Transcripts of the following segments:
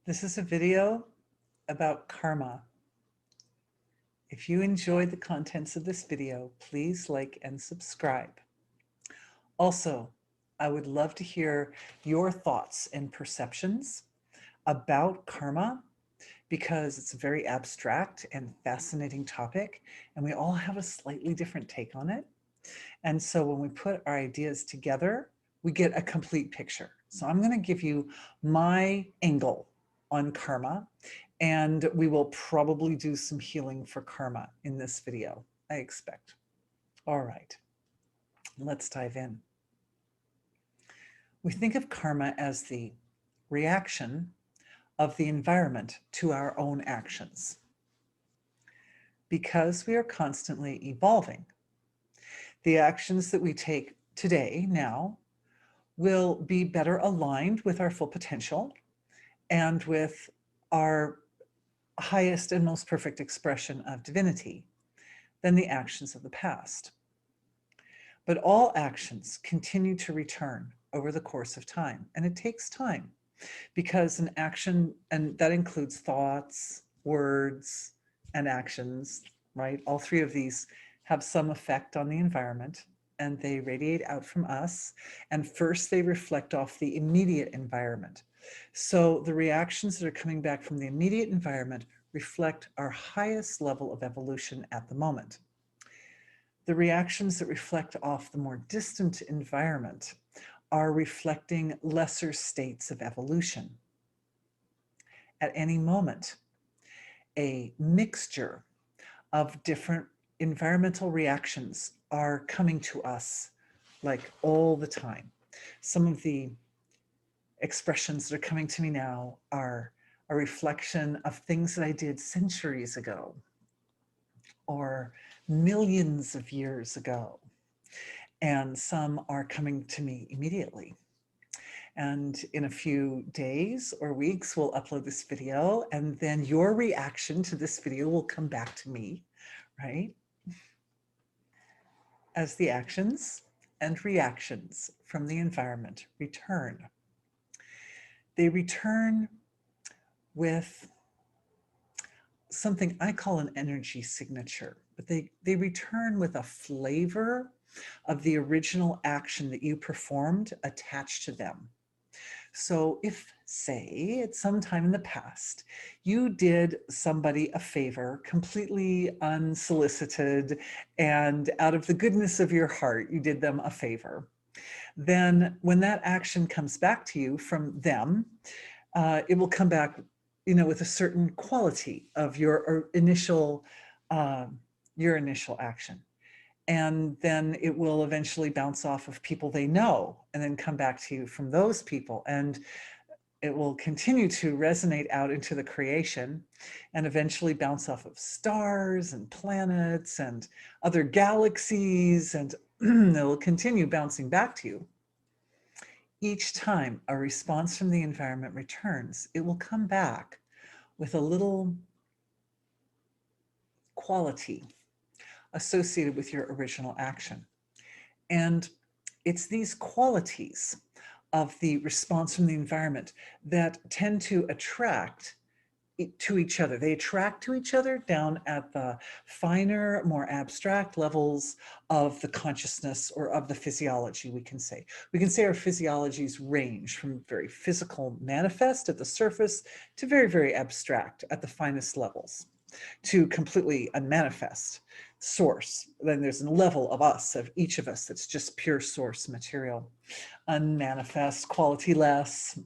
This is a video about karma. If you enjoyed the contents of this video, please like and subscribe. Also, I would love to hear your thoughts and perceptions about karma because it's a very abstract and fascinating topic, and we all have a slightly different take on it. And so when we put our ideas together, we get a complete picture. So I'm going to give you my angle on karma, and we will probably do some healing for karma in this video, I expect. All right, let's dive in. We think of karma as the reaction of the environment to our own actions. Because we are constantly evolving, the actions that we take today, now, will be better aligned with our full potential and with our highest and most perfect expression of divinity than the actions of the past. But all actions continue to return over the course of time, and it takes time because an action, and that includes thoughts, words, and actions, right? All three of these have some effect on the environment, and they radiate out from us. And first they reflect off the immediate environment. So the reactions that are coming back from the immediate environment reflect our highest level of evolution at the moment. The reactions that reflect off the more distant environment are reflecting lesser states of evolution. At any moment, a mixture of different environmental reactions are coming to us like all the time. Some of the expressions that are coming to me now are a reflection of things that I did centuries ago or millions of years ago. And some are coming to me immediately. And in a few days or weeks, we'll upload this video, and then your reaction to this video will come back to me, right? As the actions and reactions from the environment return. They return with something I call an energy signature, but they return with a flavor of the original action that you performed attached to them. So if, say, at some time in the past, you did somebody a favor completely unsolicited and out of the goodness of your heart, you did them a favor, then when that action comes back to you from them, it will come back, with a certain quality of your initial action. And then it will eventually bounce off of people they know and then come back to you from those people. And it will continue to resonate out into the creation and eventually bounce off of stars and planets and other galaxies, and it will continue bouncing back to you. Each time a response from the environment returns, it will come back with a little quality associated with your original action. And it's these qualities of the response from the environment that tend to attract to each other. They attract to each other down at the finer, more abstract levels of the consciousness or of the physiology, we can say. We can say our physiologies range from very physical manifest at the surface to very, very abstract at the finest levels, to completely unmanifest source. Then there's a level of us, of each of us, that's just pure source material, unmanifest, quality less.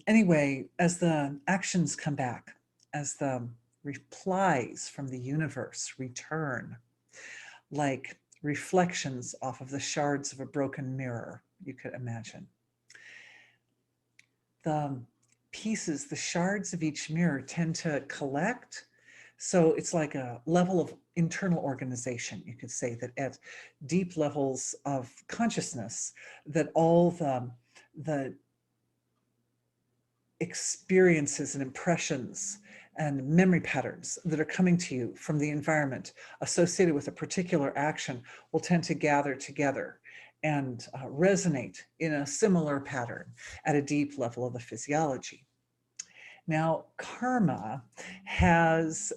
Anyway, as the actions come back, as the replies from the universe return, like reflections off of the shards of a broken mirror, you could imagine. The pieces, the shards of each mirror tend to collect. So it's like a level of internal organization, you could say, that at deep levels of consciousness, that all the experiences and impressions and memory patterns that are coming to you from the environment associated with a particular action will tend to gather together resonate in a similar pattern at a deep level of the physiology. Now, karma has,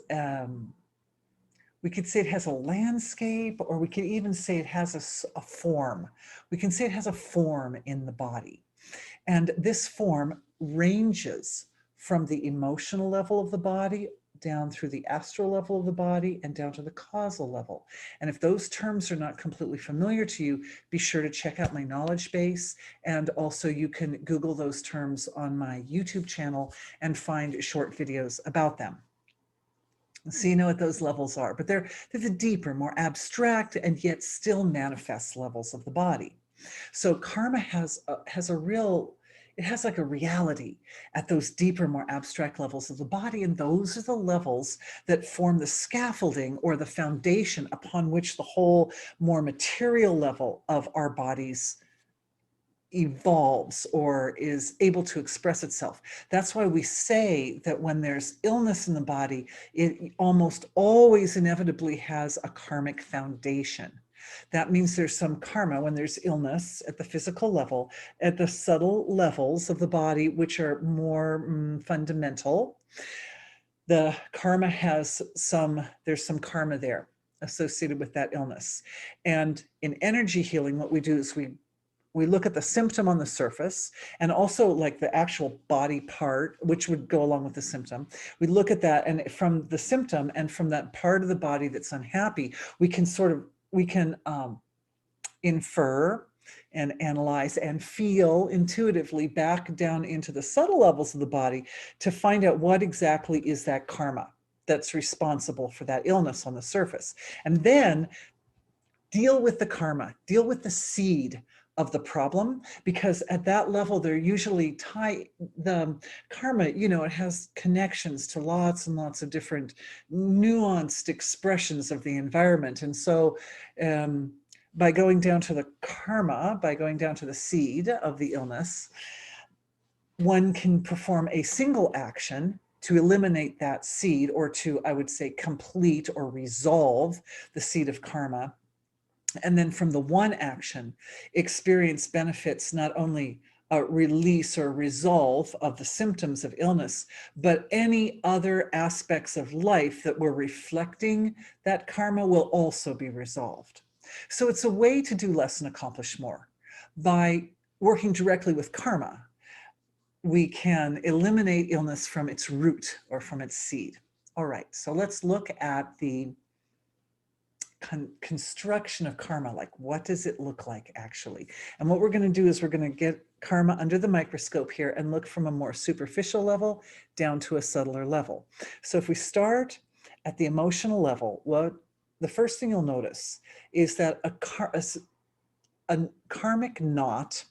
we could say it has a landscape, or we could even say it has a form. We can say it has a form in the body. And this form ranges from the emotional level of the body down through the astral level of the body and down to the causal level. And if those terms are not completely familiar to you, be sure to check out my knowledge base. And also you can Google those terms on my YouTube channel and find short videos about them. So you know what those levels are, but they're the deeper, more abstract, and yet still manifest levels of the body. So karma has a real, it has like a reality at those deeper, more abstract levels of the body. And those are the levels that form the scaffolding or the foundation upon which the whole more material level of our bodies evolves or is able to express itself. That's why we say that when there's illness in the body, it almost always inevitably has a karmic foundation. That means there's some karma when there's illness at the physical level, at the subtle levels of the body, which are more fundamental. The karma has there's some karma there associated with that illness. And in energy healing, what we do is we look at the symptom on the surface and also like the actual body part, which would go along with the symptom. We look at that, and from the symptom and from that part of the body that's unhappy, we can infer and analyze and feel intuitively back down into the subtle levels of the body to find out what exactly is that karma that's responsible for that illness on the surface. And then deal with the karma, deal with the seed of the problem, because at that level, they're usually the karma, it has connections to lots and lots of different nuanced expressions of the environment. And so by going down to the karma, by going down to the seed of the illness, one can perform a single action to eliminate that seed, or to, I would say, complete or resolve the seed of karma. And then from the one action, experience benefits, not only a release or resolve of the symptoms of illness, but any other aspects of life that were reflecting that karma will also be resolved. So it's a way to do less and accomplish more. By working directly with karma, we can eliminate illness from its root or from its seed. All right, so let's look at the construction of karma. Like, what does it look like actually? And what we're going to do is we're going to get karma under the microscope here and look from a more superficial level down to a subtler level. So if we start at the emotional level, the first thing you'll notice is that a karmic knot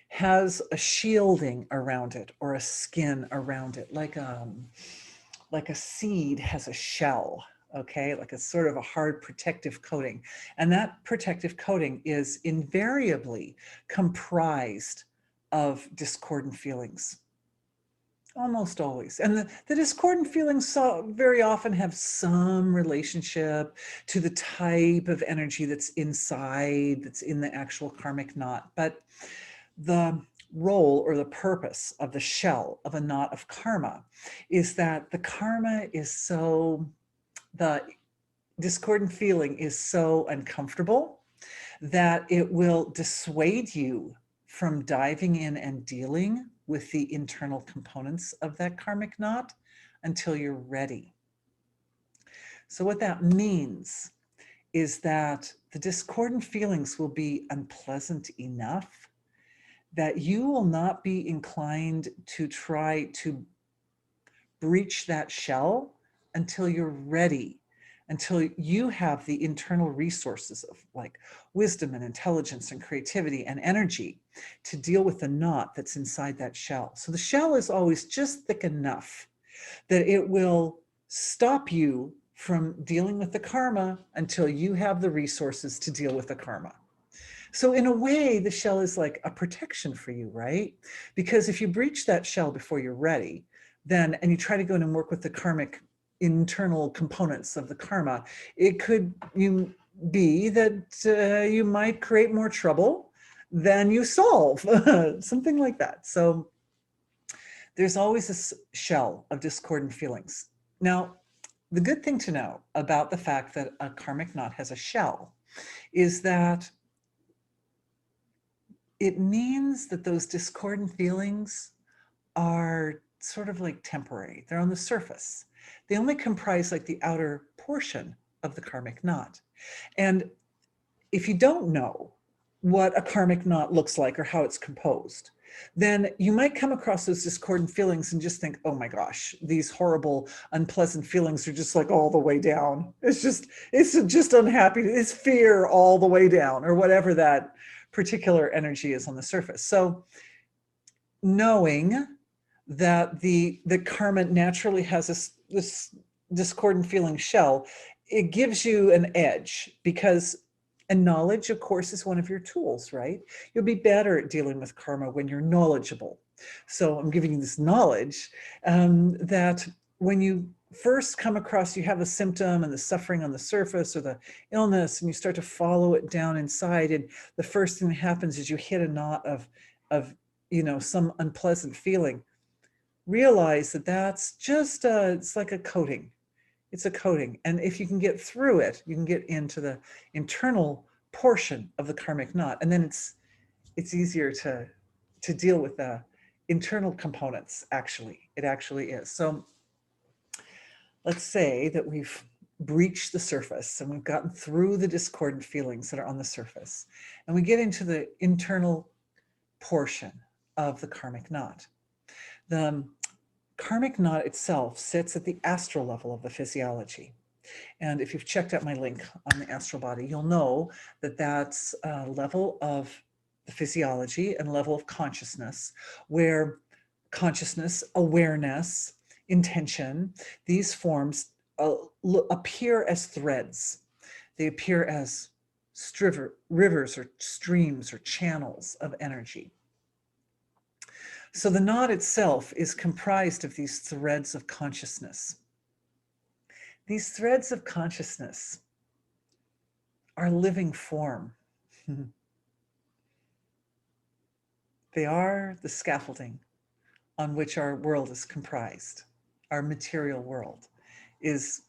has a shielding around it, or a skin around it, like a seed has a shell. Okay, like a sort of a hard protective coating. And that protective coating is invariably comprised of discordant feelings. Almost always. And the discordant feelings very often have some relationship to the type of energy that's inside, that's in the actual karmic knot. But the role or the purpose of the shell of a knot of karma is that the karma is the discordant feeling is so uncomfortable that it will dissuade you from diving in and dealing with the internal components of that karmic knot until you're ready. So what that means is that the discordant feelings will be unpleasant enough that you will not be inclined to try to breach that shell until you're ready, until you have the internal resources of like wisdom and intelligence and creativity and energy to deal with the knot that's inside that shell. So the shell is always just thick enough that it will stop you from dealing with the karma until you have the resources to deal with the karma. So in a way, the shell is like a protection for you, right? Because if you breach that shell before you're ready, and you try to go in and work with the karmic internal components of the karma, you be that you might create more trouble than you solve, something like that. So there's always this shell of discordant feelings. Now, the good thing to know about the fact that a karmic knot has a shell is that it means that those discordant feelings are sort of like temporary. They're on the surface. They only comprise like the outer portion of the karmic knot. And if you don't know what a karmic knot looks like or how it's composed, then you might come across those discordant feelings and just think, oh my gosh, these horrible, unpleasant feelings are just like all the way down. It's just unhappy. It's fear all the way down, or whatever that particular energy is on the surface. So knowing that the karma naturally has this discordant feeling shell, it gives you an edge, because and knowledge, of course, is one of your tools, right? You'll be better at dealing with karma when you're knowledgeable. So I'm giving you this knowledge that when you first come across, you have a symptom and the suffering on the surface or the illness, and you start to follow it down inside, and the first thing that happens is you hit a knot of some unpleasant feeling. Realize that that's just it's like a coating. It's a coating. And if you can get through it, you can get into the internal portion of the karmic knot. And then it's easier to deal with the internal components, actually. It actually is. So let's say that we've breached the surface and we've gotten through the discordant feelings that are on the surface. And we get into the internal portion of the karmic knot. The karmic knot itself sits at the astral level of the physiology. And if you've checked out my link on the astral body, you'll know that that's a level of the physiology and level of consciousness, where consciousness, awareness, intention, these forms appear as threads. They appear as rivers or streams or channels of energy. So the knot itself is comprised of these threads of consciousness. These threads of consciousness are living form. They are the scaffolding on which our world is comprised. Our material world is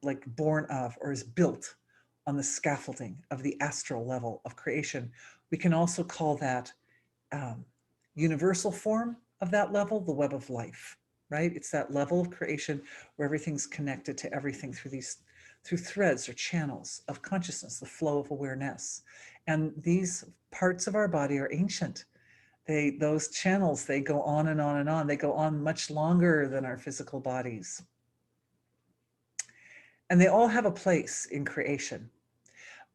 like born of or is built on the scaffolding of the astral level of creation. We can also call that universal form of that level, the web of life, right? It's that level of creation where everything's connected to everything through threads or channels of consciousness, the flow of awareness. And these parts of our body are ancient. Those channels, they go on and on and on. They go on much longer than our physical bodies. And they all have a place in creation.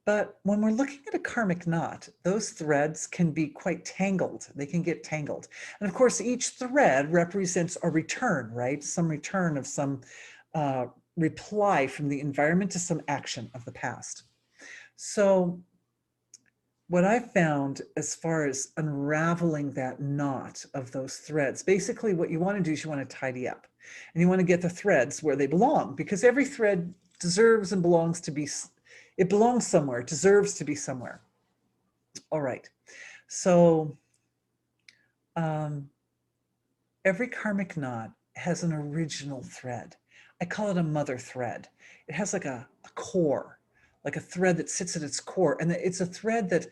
But when we're looking at a karmic knot, those threads can be quite tangled. They can get tangled. And of course, each thread represents a return, right? Some return of some reply from the environment to some action of the past. So what I found as far as unraveling that knot of those threads, basically what you want to do is you want to tidy up. And you want to get the threads where they belong, because every thread deserves and belongs to be, it belongs somewhere, it deserves to be somewhere. All right. So every karmic knot has an original thread. I call it a mother thread. It has like a core, like a thread that sits at its core. And it's a thread that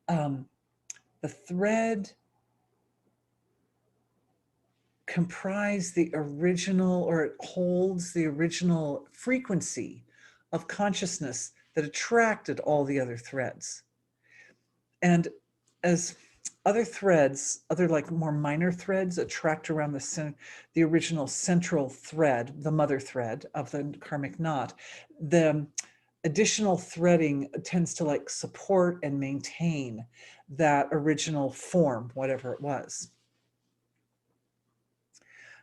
the thread comprise the original, or it holds the original frequency of consciousness that attracted all the other threads. And as other threads, other like more minor threads attract around the original central thread, the mother thread of the karmic knot, the additional threading tends to like support and maintain that original form, whatever it was.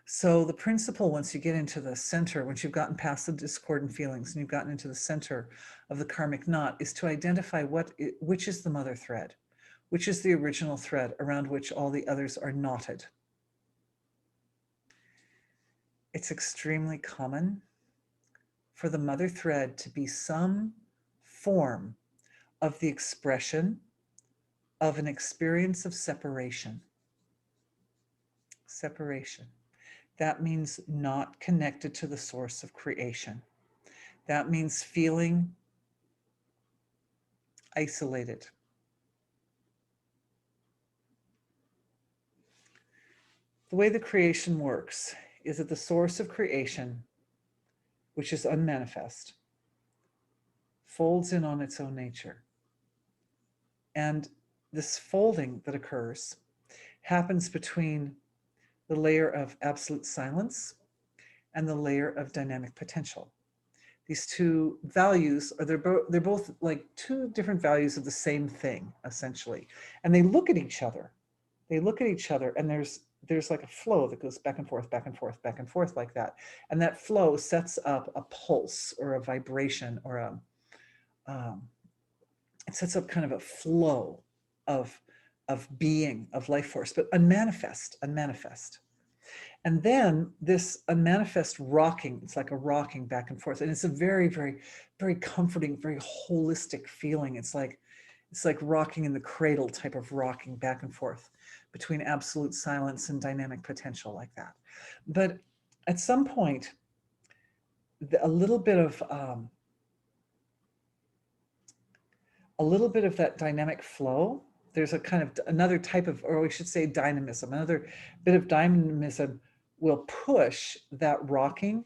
So the principle, once you get into the center, once you've gotten past the discordant feelings and you've gotten into the center of the karmic knot, is to identify which is the mother thread, which is the original thread around which all the others are knotted. It's extremely common for the mother thread to be some form of the expression of an experience of separation. Separation. That means not connected to the source of creation. That means feeling isolated. The way the creation works is that the source of creation, which is unmanifest, folds in on its own nature. And this folding that occurs happens between the layer of absolute silence and the layer of dynamic potential. These two values are they're both like two different values of the same thing, essentially. And they look at each other. They look at each other, and there's like a flow that goes back and forth, back and forth, back and forth like that. And that flow sets up a pulse or a vibration or it sets up kind of a flow of being, of life force, but unmanifest. And then this unmanifest rocking, it's like a rocking back and forth. And it's a very, very, very comforting, very holistic feeling. It's like rocking in the cradle type of rocking back and forth between absolute silence and dynamic potential like that. But at some point, a little bit of that dynamic flow, there's a kind of another type of, or we should say dynamism, another bit of dynamism will push that rocking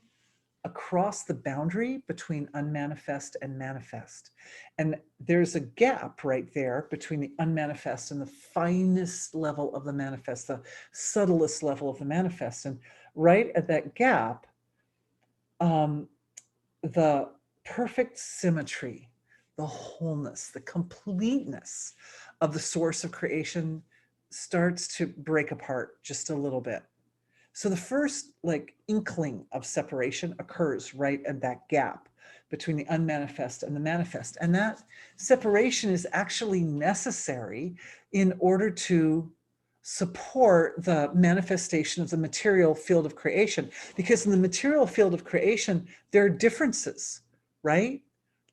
across the boundary between unmanifest and manifest. And there's a gap right there between the unmanifest and the finest level of the manifest, the subtlest level of the manifest. And right at that gap, the perfect symmetry, the wholeness, the completeness of the source of creation starts to break apart just a little bit. So the first like inkling of separation occurs right at that gap between the unmanifest and the manifest. And that separation is actually necessary in order to support the manifestation of the material field of creation. Because in the material field of creation, there are differences, right?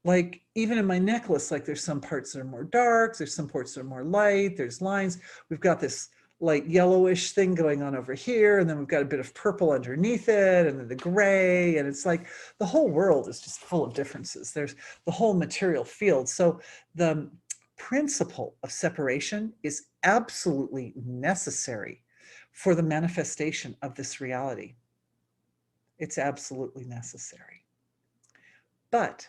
Like even in my necklace, like there's some parts that are more dark, there's some parts that are more light, there's lines. We've got this like yellowish thing going on over here, and then we've got a bit of purple underneath it, and then the gray, and it's like the whole world is just full of differences. There's the whole material field. So the principle of separation is absolutely necessary for the manifestation of this reality. It's absolutely necessary. But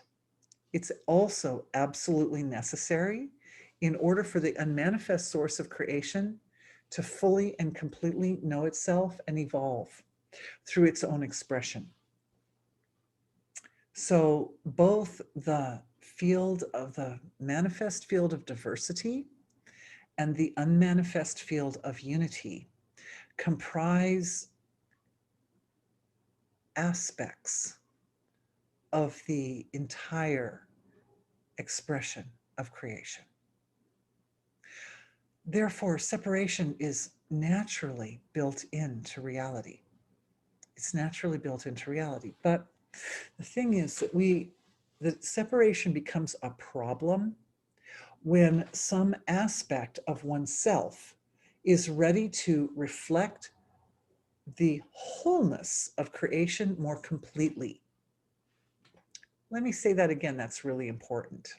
it's also absolutely necessary in order for the unmanifest source of creation to fully and completely know itself and evolve through its own expression. So both the field of the manifest field of diversity and the unmanifest field of unity comprise aspects of the entire expression of creation. Therefore, separation is naturally built into reality. It's naturally built into reality. But the thing is that separation becomes a problem when some aspect of oneself is ready to reflect the wholeness of creation more completely. Let me say that again, that's really important.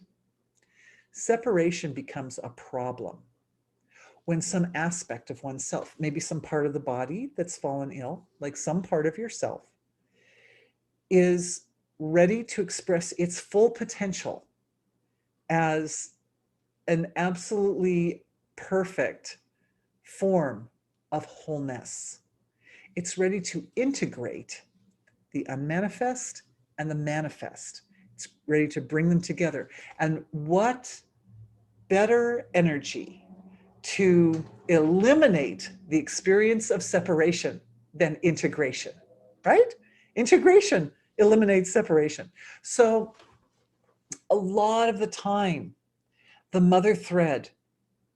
Separation becomes a problem when some aspect of oneself, maybe some part of the body that's fallen ill, like some part of yourself, is ready to express its full potential as an absolutely perfect form of wholeness. It's ready to integrate the unmanifest and the manifest. It's ready to bring them together. And what better energy to eliminate the experience of separation than integration, right? Integration eliminates separation. So a lot of the time, the mother thread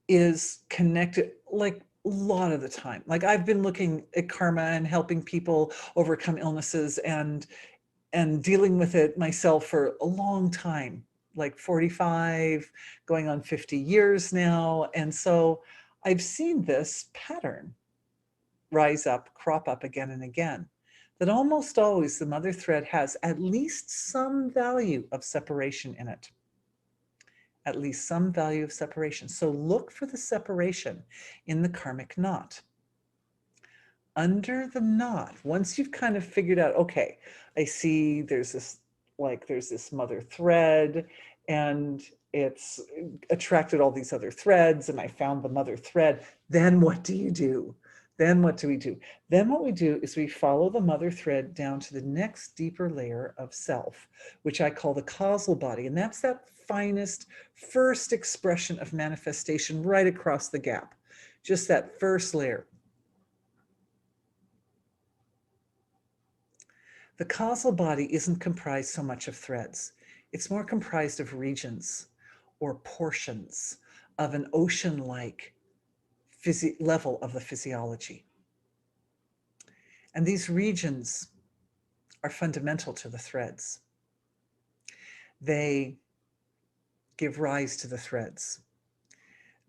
is connected, like a lot of the time. Like I've been looking at karma and helping people overcome illnesses and dealing with it myself for a long time. like 45, going on 50 years now. And so I've seen this pattern rise up, crop up again and again, that almost always the mother thread has at least some value of separation in it. At least some value of separation. So look for the separation in the karmic knot. Under the knot, once you've kind of figured out, okay, I see there's this mother thread and it's attracted all these other threads and I found the mother thread, then what do you do? Then what do we do? Then what we do is we follow the mother thread down to the next deeper layer of self, which I call the causal body. And that's that finest first expression of manifestation right across the gap. Just that first layer. The causal body isn't comprised so much of threads. It's more comprised of regions or portions of an ocean-like level of the physiology. And these regions are fundamental to the threads. They give rise to the threads.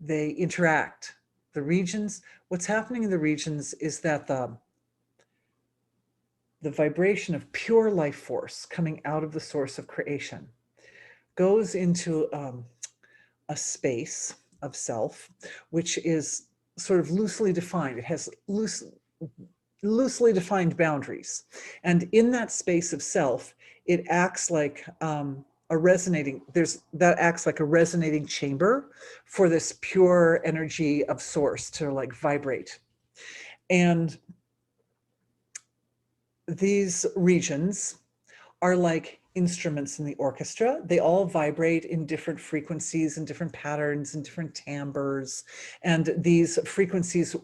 They interact. The regions, what's happening in the regions is that the vibration of pure life force coming out of the source of creation goes into a space of self, which is sort of loosely defined. It has loosely defined boundaries. And in that space of self, it acts like that acts like a resonating chamber for this pure energy of source to like vibrate. And these regions are like instruments in the orchestra. They all vibrate in different frequencies and different patterns and different timbres. And these frequencies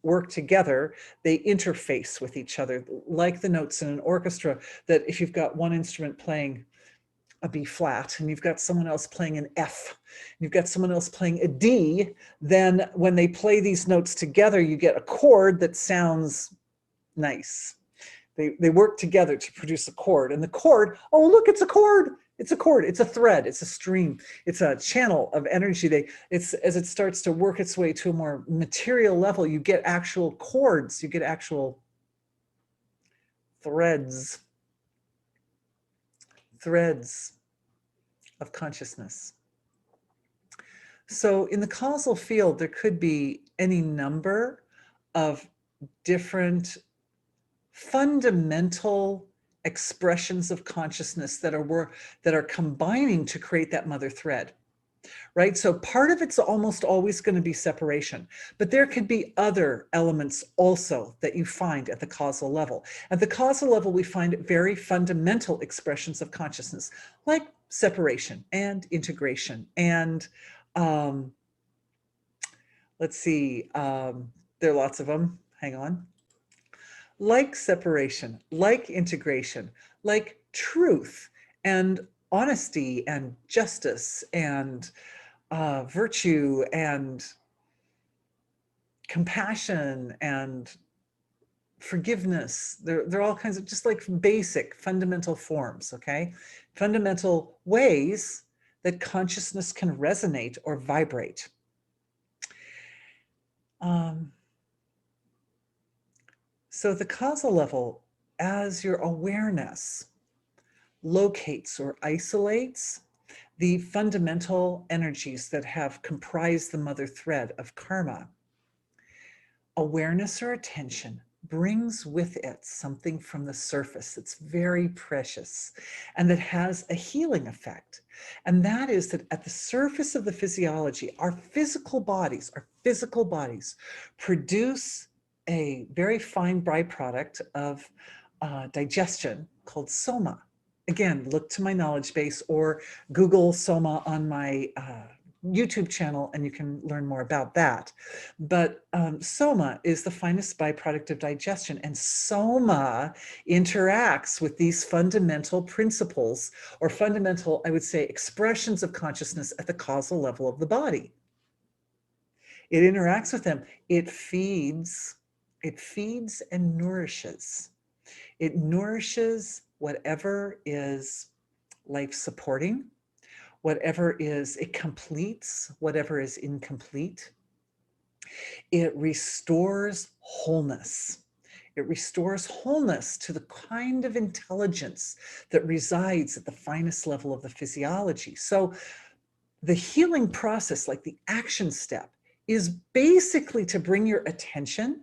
work together. They interface with each other, like the notes in an orchestra, that if you've got one instrument playing a B flat and you've got someone else playing an F, you've got someone else playing a D, then when they play these notes together, you get a chord that sounds nice. They work together to produce a chord. And the chord, oh, look, it's a chord. It's a chord. It's a thread. It's a stream. It's a channel of energy. As it starts to work its way to a more material level, you get actual chords. You get actual threads of consciousness. So in the causal field, there could be any number of different fundamental expressions of consciousness that are combining to create that mother thread, right? So part of it's almost always going to be separation, but there could be other elements also that you find at the causal level. At the causal level, we find very fundamental expressions of consciousness, like separation and integration. And let's see, there are lots of them. Hang on. Like separation, like integration, like truth and honesty and justice and virtue and compassion and forgiveness. They're all kinds of just like basic fundamental forms, okay? Fundamental ways that consciousness can resonate or vibrate. So the causal level, as your awareness locates or isolates the fundamental energies that have comprised the mother thread of karma, awareness or attention brings with it something from the surface that's very precious and that has a healing effect. And that is that at the surface of the physiology, our physical bodies produce a very fine byproduct of digestion called soma. Again, look to my knowledge base or Google soma on my YouTube channel and you can learn more about that. But soma is the finest byproduct of digestion, and soma interacts with these fundamental principles or fundamental, I would say, expressions of consciousness at the causal level of the body. It interacts with them. It feeds and nourishes. It nourishes whatever is life supporting, Whatever is, it completes whatever is incomplete. It restores wholeness. It restores wholeness to the kind of intelligence that resides at the finest level of the physiology. So the healing process, like the action step, is basically to bring your attention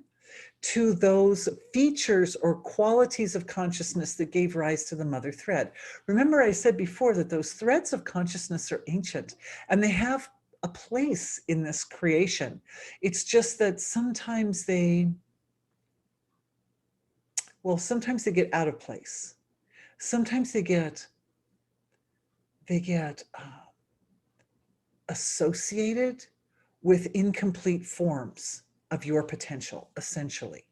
to those features or qualities of consciousness that gave rise to the mother thread. Remember, I said before that those threads of consciousness are ancient and they have a place in this creation. It's just that sometimes sometimes they get out of place. Sometimes they get associated with incomplete forms of your potential, essentially.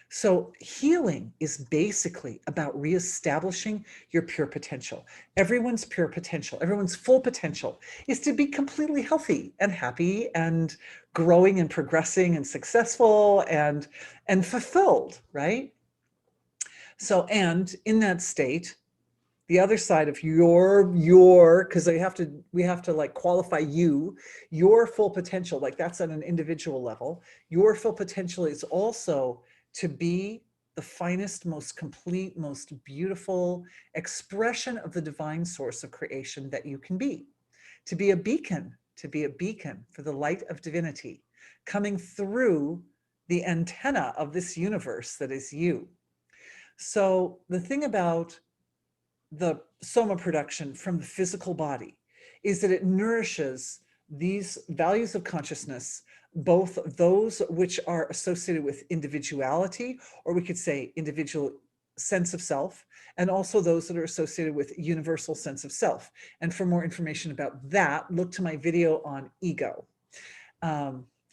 So healing is basically about reestablishing your pure potential. Everyone's pure potential, everyone's full potential is to be completely healthy and happy and growing and progressing and successful and fulfilled, right? So, and in that state, the other side of your, because we have to like qualify your full potential, like that's on an individual level. Your full potential is also to be the finest, most complete, most beautiful expression of the divine source of creation that you can be. To be a beacon for the light of divinity coming through the antenna of this universe that is you. So the thing about the soma production from the physical body is that it nourishes these values of consciousness, both those which are associated with individuality, or we could say individual sense of self, and also those that are associated with universal sense of self. And for more information about that, look to my video on ego.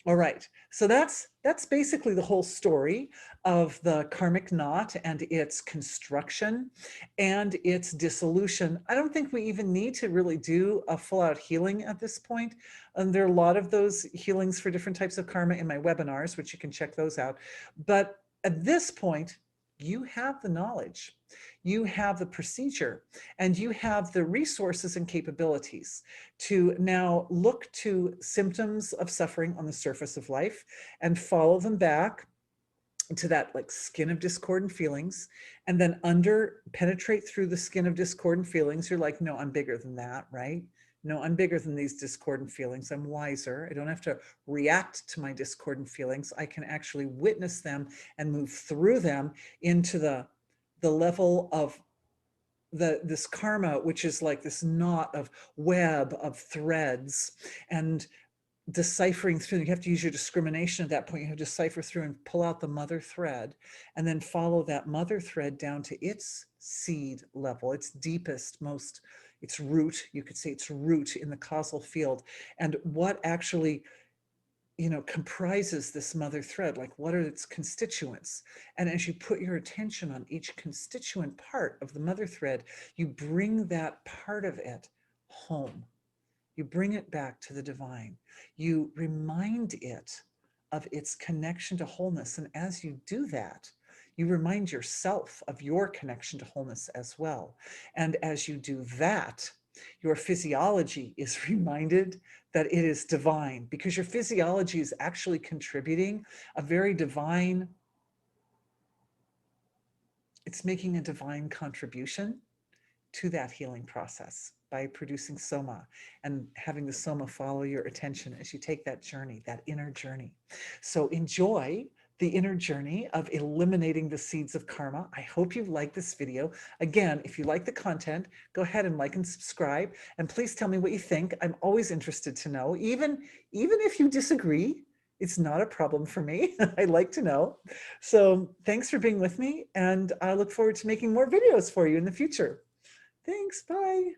All right, so that's basically the whole story of the karmic knot and its construction and its dissolution. I don't think we even need to really do a full-out healing at this point. There are a lot of those healings for different types of karma in my webinars, which you can check those out. But at this point, you have the knowledge, you have the procedure, and you have the resources and capabilities to now look to symptoms of suffering on the surface of life and follow them back to that like skin of discordant feelings, and then penetrate through the skin of discordant feelings. You're like, no, I'm bigger than that, right? No, I'm bigger than these discordant feelings. I'm wiser. I don't have to react to my discordant feelings. I can actually witness them and move through them into the level of this karma, which is like this knot of web of threads, and deciphering through. You have to use your discrimination at that point. You have to decipher through and pull out the mother thread, and then follow that mother thread down to its seed level, its deepest, its root. You could say its root in the causal field. And what actually, comprises this mother thread, like what are its constituents? And as you put your attention on each constituent part of the mother thread, you bring that part of it home. You bring it back to the divine. You remind it of its connection to wholeness. And as you do that, you remind yourself of your connection to wholeness as well. And as you do that, your physiology is reminded that it is divine, because your physiology is actually contributing a very divine, it's making a divine contribution to that healing process by producing soma and having the soma follow your attention as you take that journey, that inner journey. So enjoy the inner journey of eliminating the seeds of karma. I hope you like this video. Again, if you like the content, go ahead and like and subscribe, and please tell me what you think. I'm always interested to know, even if you disagree. It's not a problem for me. I like to know. So thanks for being with me, and I look forward to making more videos for you in the future. Thanks, bye.